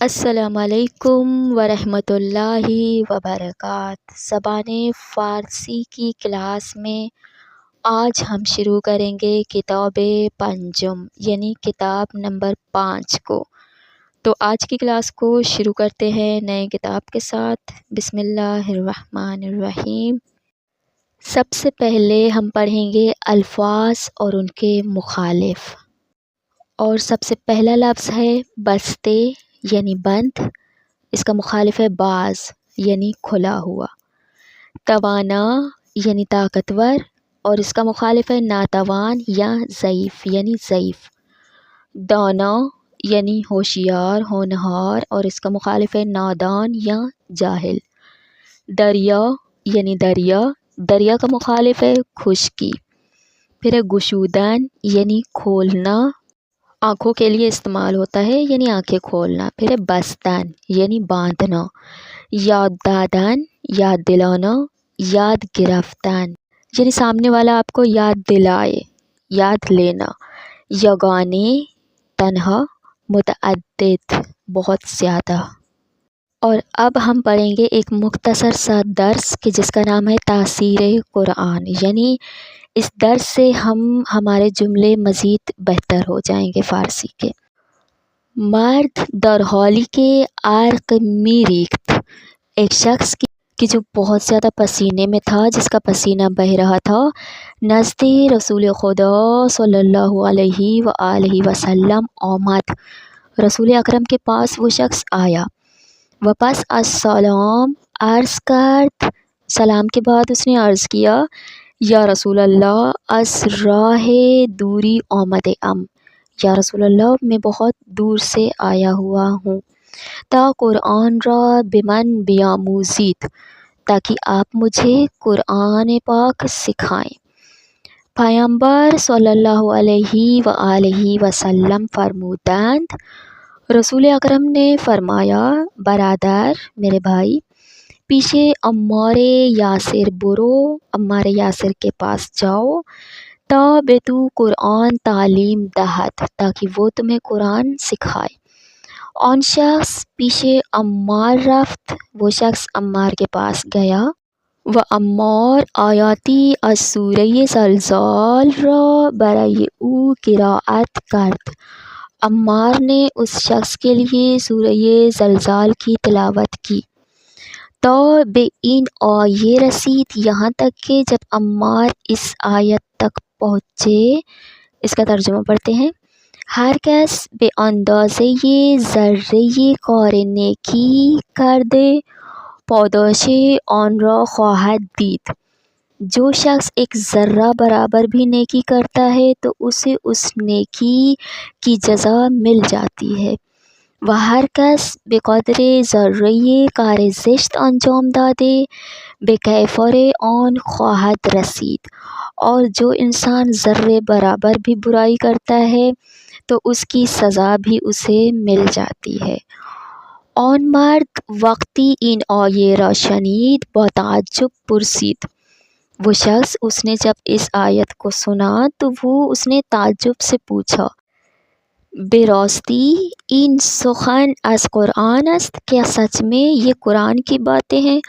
السلام علیکم ورحمۃ اللہ وبرکاتہ۔ زبان فارسی کی کلاس میں آج ہم شروع کریں گے کتاب پنجم یعنی کتاب نمبر 5 کو۔ تو آج کی کلاس کو شروع کرتے ہیں نئے کتاب کے ساتھ۔ بسم اللہ الرحمن الرحیم۔ سب سے پہلے ہم پڑھیں گے الفاظ اور ان کے مخالف، اور سب سے پہلا لفظ ہے بستے یعنی بند، اس کا مخالف ہے باز یعنی کھلا ہوا۔ توانا یعنی طاقتور، اور اس کا مخالف ہے ناتوان یا ضعیف یعنی ضعیف۔ دانا یعنی ہوشیار ہونہار، اور اس کا مخالف ہے نادان یا جاہل۔ دریا یعنی دریا، دریا کا مخالف ہے خشکی۔ پھر ہے گشودن یعنی کھولنا، آنکھوں کے لیے استعمال ہوتا ہے یعنی آنکھیں کھولنا۔ پھر ہے بستن یعنی باندھنا۔ یاد دادن یاد دلانا، یاد گرفتن یعنی سامنے والا آپ کو یاد دلائے، یاد لینا۔ یگانے تنہا، متعدد بہت زیادہ۔ اور اب ہم پڑھیں گے ایک مختصر سا درس کہ جس کا نام ہے تاثیر قرآن، یعنی اس درس سے ہمارے جملے مزید بہتر ہو جائیں گے فارسی کے۔ مرد در حالی کے عرق می ریخت، ایک شخص کی جو بہت زیادہ پسینے میں تھا، جس کا پسینہ بہہ رہا تھا، نزد رسول خدا صلی اللہ علیہ وآلہ وسلم آمد، رسول اکرم کے پاس وہ شخص آیا۔ وپس السلام عرض کرد، سلام کے بعد اس نے عرض کیا، یا رسول اللہ از راہ دوری آمده ام، یا رسول اللہ میں بہت دور سے آیا ہوا ہوں، تا قرآن را بمن بیاموزید، تاکہ آپ مجھے قرآن پاک سکھائیں۔ پیغمبر صلی اللہ علیہ وآلہ وسلم فرمودند، رسول اکرم نے فرمایا، برادر میرے بھائی، پیچھے عمار یاسر برو، عمار یاسر کے پاس جاؤ، تا بے تو قرآن تعلیم دہد، تاکہ وہ تمہیں قرآن سکھائے۔ آن شخص پیچھے عمار رفت، وہ شخص عمار کے پاس گیا، و عمار آیاتی از سورہ زلزال را برای او قرائت کرد، عمار نے اس شخص کے لیے سورہ زلزال کی تلاوت کی، تا بے این آیے رسید، یہاں تک کہ جب عمار اس آیت تک پہنچے۔ اس کا ترجمہ پڑھتے ہیں۔ ہر کس به اندازه ذره کار نیکی کرده پاداش آن را خواهد دید، جو شخص ایک ذرہ برابر بھی نیکی کرتا ہے تو اسے اس نیکی کی جزا مل جاتی ہے۔ و ہر کس به قدر ذره کار زشت انجام داده به کیفر آن خواهد رسید، اور جو انسان ذرے برابر بھی برائی کرتا ہے تو اس کی سزا بھی اسے مل جاتی ہے۔ آن مرد وقتی این آیه را شنید با تعجب پرسید، وہ شخص اس نے جب اس آیت کو سنا تو اس نے تعجب سے پوچھا، بے راستی این سخن از قرآن است، کیا سچ میں یہ قرآن کی باتیں ہیں؟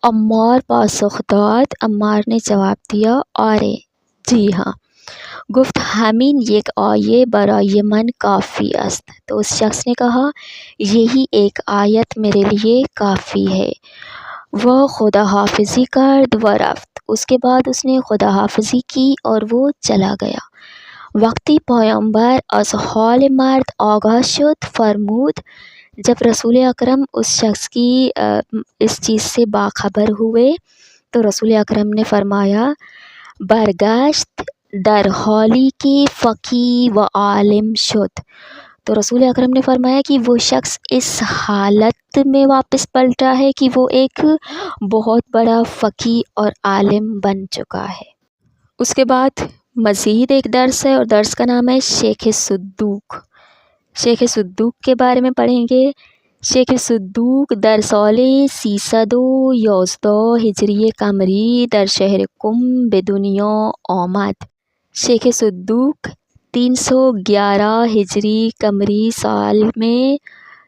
عمار پاسخ داد، عمار نے جواب دیا، آرے جی ہاں۔ گفت ہمین یک آیه برای من کافی است، تو اس شخص نے کہا یہی ایک آیت میرے لیے کافی ہے۔ وہ خدا حافظی کرد و رفت، اس کے بعد اس نے خدا حافظی کی اور وہ چلا گیا۔ وقتی پیغمبر از حال مرد آگاہ شد فرمود، جب رسول اکرم اس شخص کی اس چیز سے باخبر ہوئے تو رسول اکرم نے فرمایا، برگشت در حالی کی فقیہ و عالم شد، تو رسول اکرم نے فرمایا کہ وہ شخص اس حالت میں واپس پلٹا ہے کہ وہ ایک بہت بڑا فقیہ اور عالم بن چکا ہے۔ اس کے بعد مزید ایک درس ہے، اور درس کا نام ہے شیخ صدوق۔ شیخ صدوق کے بارے میں پڑھیں گے۔ شیخ صدوق در سال 311 ہجری قمری در شہر قم به دنیا آمد۔ شیخ صدوق 311 ہجری قمری سال میں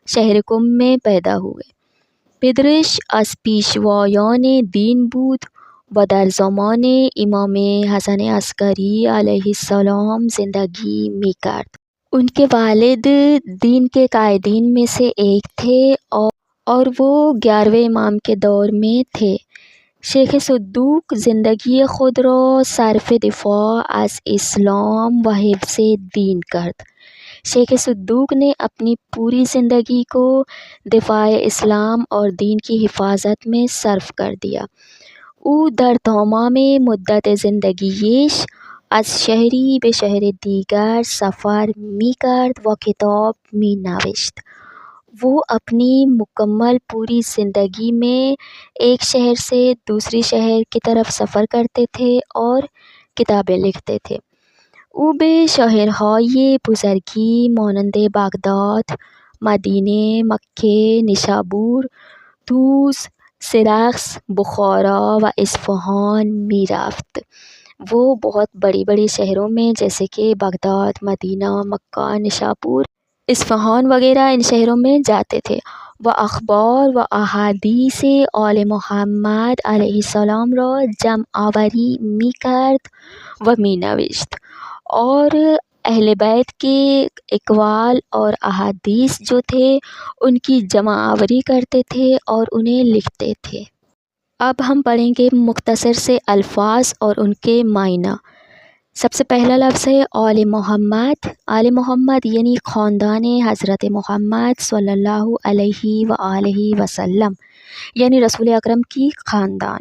شہر قم میں پیدا ہوئے. پدرش از پیشوایان دین بود و در زمان امام حسن عسکری علیہ السلام زندگی میکرد. ان کے والد دین کے قائدین میں سے ایک تھے اور وہ 11ویں امام کے دور میں تھے. شیخ صدوق زندگی خود را صرف دفاع از اسلام و حفظ دین کرد. شیخ صدوق نے اپنی پوری زندگی کو دفاع اسلام اور دین کی حفاظت میں صرف کر دیا. او در تمام مدت زندگیش از شهری به شهر دیگر سفر می کرد و کتاب می نوشت. وہ اپنی مکمل پوری زندگی میں ایک شہر سے دوسری شہر کی طرف سفر کرتے تھے اور کتابیں لکھتے تھے. او به شہرهای بزرگی مانند بغداد، مدینه، مکه، نیشابور، طوس، سرخس، بخارا و اصفهان می رفت. وہ بہت بڑی بڑی شہروں میں جیسے کہ بغداد، مدینہ، مکہ، نیشابور، اصفہان وغیرہ ان شہروں میں جاتے تھے. و اخبار و احادیث آل محمد علیہ السلام را جمع آوری می کرد و می نوشت اور اہل بیت کے اقوال اور احادیث جو تھے ان کی جمع آوری کرتے تھے اور انہیں لکھتے تھے. اب ہم پڑھیں گے مختصر سے الفاظ اور ان کے معنی. سب سے پہلا لفظ ہے آل محمد. آل محمد یعنی خاندان حضرت محمد صلی اللہ علیہ وآلہ وسلم، یعنی رسول اکرم کی خاندان.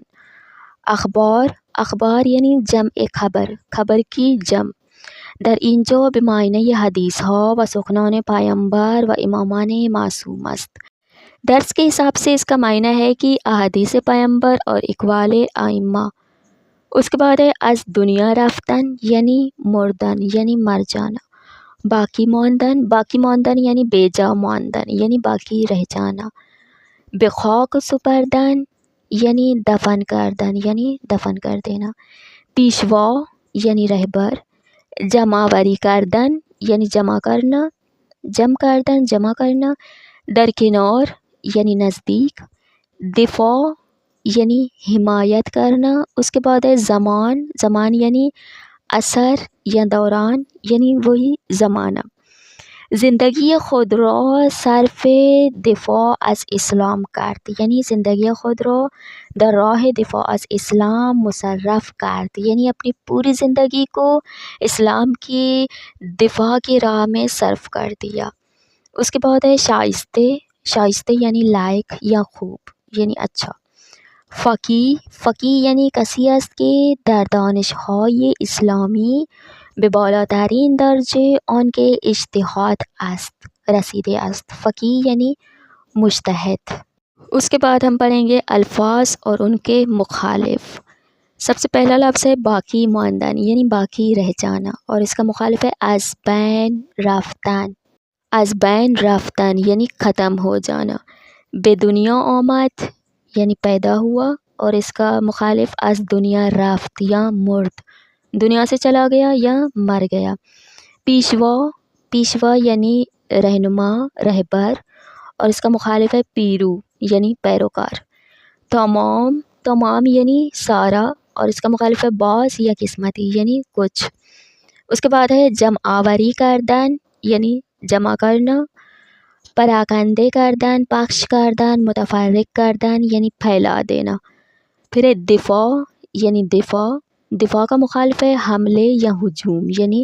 اخبار. اخبار یعنی جمع خبر، خبر کی جمع. در اینجا به معنی حدیث ها و سخنان پیامبر و امامان معصوم است. درس کے حساب سے اس کا معنی ہے کہ احادیث پیامبر اور اقوال ائمہ. اس کے بعد ہے از دنیا رفتن یعنی مردن یعنی مر جانا. باقی ماندن. باقی ماندن یعنی بے جا ماندن یعنی باقی رہ جانا. به خاک سپردن یعنی دفن کردن یعنی دفن کر دینا. پیشوا یعنی رہبر. جمع آوری کردن یعنی جمع کرنا، جمع کردن جمع کرنا. درکنار یعنی نزدیک. دفاع یعنی حمایت کرنا. اس کے بعد ہے زمان. زمان یعنی اثر یا دوران یعنی وہی زمانہ. زندگی خود را صرف دفاع از اسلام کرد یعنی زندگی خود را در راه دفاع از اسلام مصرف کرد یعنی اپنی پوری زندگی کو اسلام کی دفاع کی راہ میں صرف کر دیا. اس کے بعد ہے شائستے. شائستے یعنی لائق یا خوب یعنی اچھا. فقیه. فقیه یعنی کسی است که در دانش‌های اسلامی به بالاترین درجه آنکه اجتهاد است رسیده است. فقیه یعنی مجتہد. اس کے بعد ہم پڑھیں گے الفاظ اور ان کے مخالف. سب سے پہلا لفظ ہے باقی ماندن یعنی باقی رہ جانا اور اس کا مخالف ہے از بین رفتن. از بین رفتن یعنی ختم ہو جانا. بے دنیا آمد یعنی پیدا ہوا اور اس کا مخالف از دنیا رفت یا مرد، دنیا سے چلا گیا یا مر گیا. پیشوا. پیشوا یعنی رہنما، رہبر اور اس کا مخالف ہے پیرو یعنی پیروکار. تمام. تمام یعنی سارا اور اس کا مخالف ہے بعض یا قسمتی یعنی کچھ. اس کے بعد ہے جمع آوری کردن یعنی جمع کرنا. پراکنده کردن، پخش کردن، متفرق کردن یعنی پھیلا دینا. پھر ہے دفاع یعنی دفاع. دفاع کا مخالف ہے حملے یا ہجوم یعنی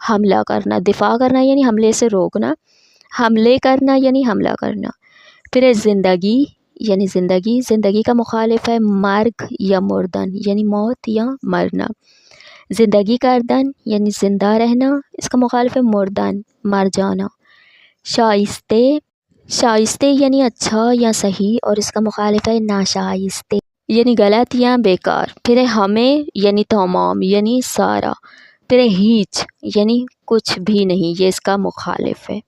حملہ کرنا. دفاع کرنا یعنی حملے سے روکنا، حملے کرنا یعنی حملہ کرنا. پھر ہے زندگی یعنی زندگی. زندگی کا مخالف ہے مرگ یا مردن یعنی موت یا مرنا. زندگی کردن یعنی زندہ رہنا، اس کا مخالف ہے مردن مر جانا. شائستے. شائستے یعنی اچھا یا صحیح اور اس کا مخالف ہے ناشائستے یعنی غلط یا بیکار. پھر ہے ہمیں یعنی تمام یعنی سارا. پھر ہے ہیچ یعنی کچھ بھی نہیں، یہ اس کا مخالف ہے.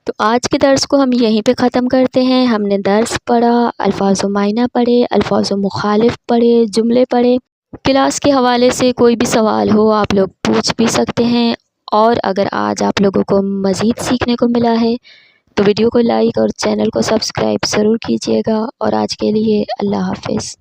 تو آج کے درس کو ہم یہیں پہ ختم کرتے ہیں. ہم نے درس پڑھا، الفاظ و معنی پڑھے، الفاظ و مخالف پڑھے، جملے پڑھے. کلاس کے حوالے سے کوئی بھی سوال ہو آپ لوگ پوچھ بھی سکتے ہیں، اور اگر آج آپ لوگوں کو مزید سیکھنے کو ملا ہے تو ویڈیو کو لائک اور چینل کو سبسکرائب ضرور کیجیے گا، اور آج کے لیے اللہ حافظ۔